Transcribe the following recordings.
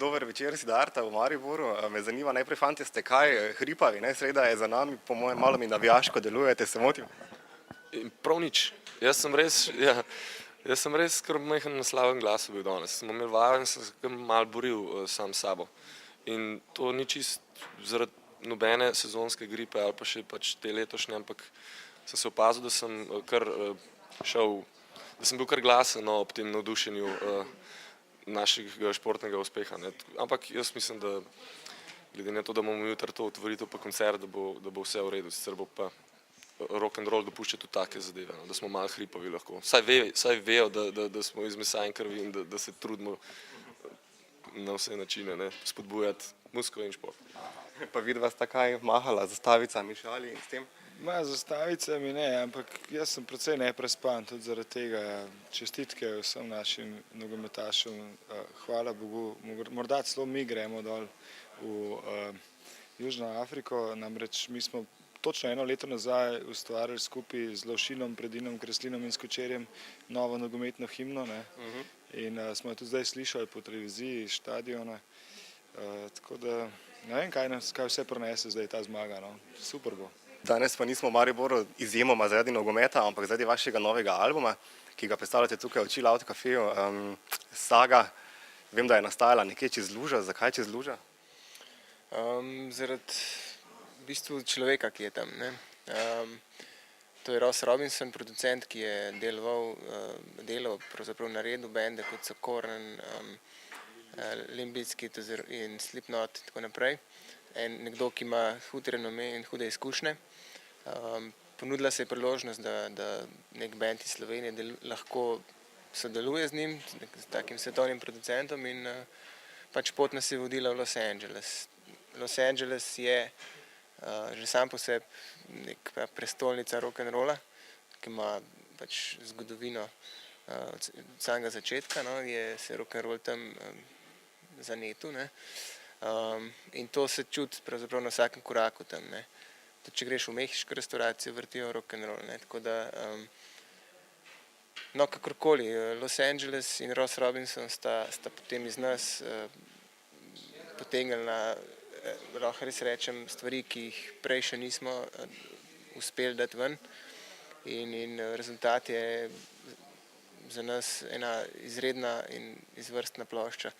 Dober večer, Siddharta v Mariboru. Me zanima najprej, fantje, ste kaj hripavi, ne? Sreda je za nami, po mojem malo mi navijaško delujete, se motim? Prav nič. Jaz sem res kar majhen na slabem glasu bil danes. Smo imeli vajo in sem se kar malo boril sam s sabo. In to ni čist zaradi nobene sezonske gripe ali pa še pač te letošnje, ampak sem se opazil, da sem bil kar glasen ob tem navdušenju našega športnega uspeha. Ne. Ampak jaz mislim, da glede na to, da bomo jutri to otvoritev pa koncert, da bo vse v redu, sicer bo pa rock'n'roll dopušča tudi take zadeve, no, da smo malo hripavi lahko. Vsaj vejo, da smo iz mesa in krvi in da se trudimo na vse načine, ne, spodbujati muziko in šport. Pa vidva sta kaj mahala zastavicami, šali s tem? Zastavicami ne, ampak jaz sem precej neprespan tudi zaradi tega. Čestitke vsem našim nogometašem, hvala Bogu, morda celo mi gremo dol v Južno Afriko, namreč mi smo točno 1 leto nazaj ustvarili skupaj z Lovšinom, Predinom, Kreslinom in Skočerjem novo nogometno himno, ne. In smo jo tudi zdaj slišali po televiziji iz štadiona, tako da ne vem, kaj vse prinese zdaj ta zmaga, no. Super bo. Danes pa nismo v Mariboru izjemoma zaradi nogometa, ampak zaradi vašega novega albuma, ki ga predstavljate tukaj v Chill Out kafeju, Saga. Vem, da je nastajala nekje čez lužo. Zakaj čez lužo? Zaradi v bistvu človeka, ki je tam, ne. To je Ross Robinson, producent, ki je delal, pravzaprav naredil bende kot so Korn, Limp Bizkit in Slipknot in tako naprej. Nekdo, ki ima hud renome in hude izkušnje. Ponudila se je priložnost, da nek bend iz Slovenije lahko sodeluje z njim, s takim svetovnim producentom in pač pot nas je vodila v Los Angeles. Los Angeles je že sam po sebi neka prestolnica rock'n'rolla, ki ima pač zgodovino od samega začetka, no, se rock'n'roll tam zanetil, ne. In to se čuti pravzaprav na vsakem koraku tam, ne. Tudi če greš v mehiško restavracijo, vrtijo rock'n'roll, ne, tako da no, kakorkoli, Los Angeles in Ross Robinson sta potem iz nas potegnili na, lahko res rečem, stvari, ki jih prej še nismo uspeli dati ven in rezultat je za nas ena izredna in izvrstna plošča.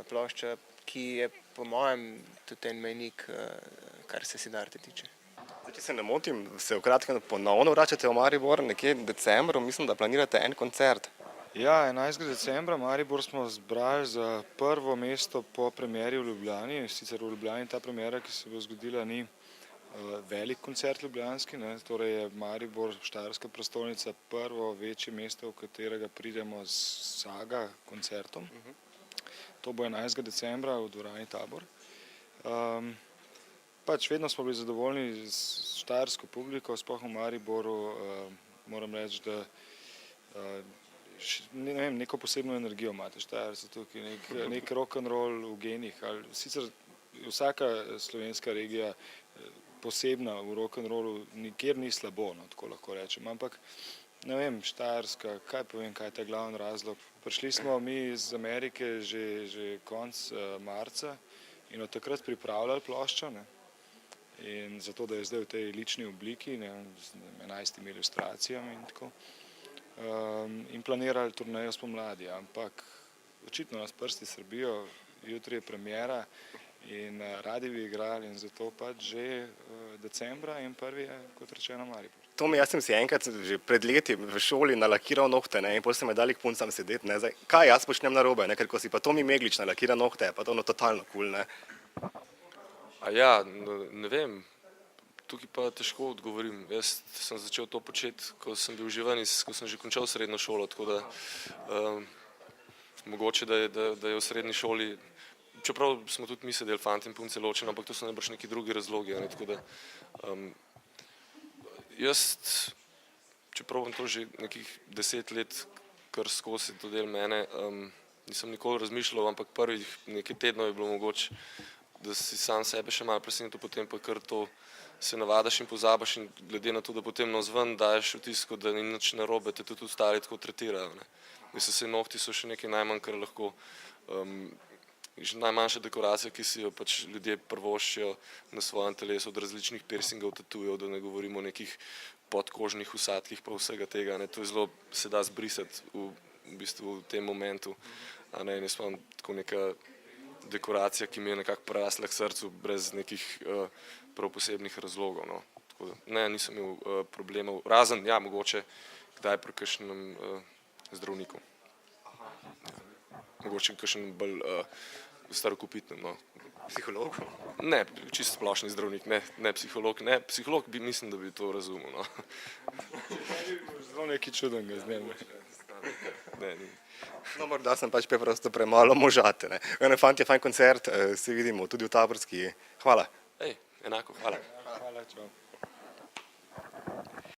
Plošča, ki je po mojem tudi en mejnik, kar se Siddharte tiče. Če se ne motim, se v kratkem ponovno vračate v Maribor, nekje v decembru, mislim, da planirate en koncert. Ja, 11. decembra Maribor smo zbrali za prvo mesto po premieri v Ljubljani. Sicer v Ljubljani ta premiera, ki se bo zgodila, ni velik koncert ljubljanski, ne. Torej je Maribor, štajerska prestolnica, prvo večje mesto, v katerega pridemo s Saga koncertom. To bo 11. decembra v dvorani Tabor. Pač vedno smo bili zadovoljni s štajersko publiko, sploh v Mariboru. Moram reči, da ne vem, neko posebno energijo imate Štajerci tukaj, nek rock'n'roll v genih. Sicer vsaka slovenska regija posebna v rock'n'rollu nikjer ni slabo, no, tako lahko rečem, ampak ne vem, Štajerska, kaj povem, kaj je ta glavni razlog. Prišli smo mi iz Amerike že konec marca in od takrat pripravljali ploščo, ne. In zato, da je zdaj v tej lični obliki, ne, z 11 ilustracijami in tako. In planirali turnejo spomladi, ampak očitno nas prsti srbijo, jutri je premiera in radi bi igrali in zato pač že decembra in prvi je, kot rečeno, Maribor. Tomi, jaz sem si enkrat že pred leti v šoli nalakiral nohte, ne, in potem sem me dali k puncam sedeti, ne, zdaj, kaj jaz počnem narobe, ne, ker ko si pa Tomi Meglič nalakira nohte, je pa to totalno kul, ne. Ne vem, tukaj pa težko odgovorim. Jaz sem začel to početi, ko sem bil že ven, ko sem že končal srednjo šolo, tako da mogoče, da je v srednji šoli, čeprav smo tudi mi sedeli fanti in punce ločeni, ampak to so najbrž neki drugi razlogi, ne, tako da jaz, čeprav bom to že nekih 10 let, kar skozi to del mene, nisem nikoli razmišljal, ampak prvih nekaj tednov je bilo mogoče, da si sam sebe še malo presenetil, potem pa kar to se navadaš in pozabaš in glede na to, da potem navzven daješ vtis, da ni nič narobe, te tudi ostali tako tretirajo, ne. Mislim, se nohti so še nekaj najmanj, kar lahko Že najmanjša dekoracija, ki si jo pač ljudje privoščijo na svojem telesu, od različnih piercingov, tatujev, da ne govorimo o nekih podkožnih vsadkih pa vsega tega, ne, to je zelo, se da zbrisati v bistvu v tem momentu, a ne, in jaz imam tako neka dekoracija, ki mi je nekako prerasla k srcu brez nekih prav posebnih razlogov, no. Tako da, ne, nisem imel problemov, razen, ja, mogoče kdaj pri kakšnem zdravniku. Mogoče kakšen bolj starokopitnem, no. Psiholog? Ne, čisto splošni zdravnik, ne psiholog, ne, psiholog bi, mislim, da bi to razumel, no. Zelo nekaj čudenega z njim. Ne, ni. No, morda sem pač preprosto premalo možat, ne. Fantje, fajn koncert, se vidimo tudi v Taborski. Hvala. Ej, enako, hvala. Hvala, čau.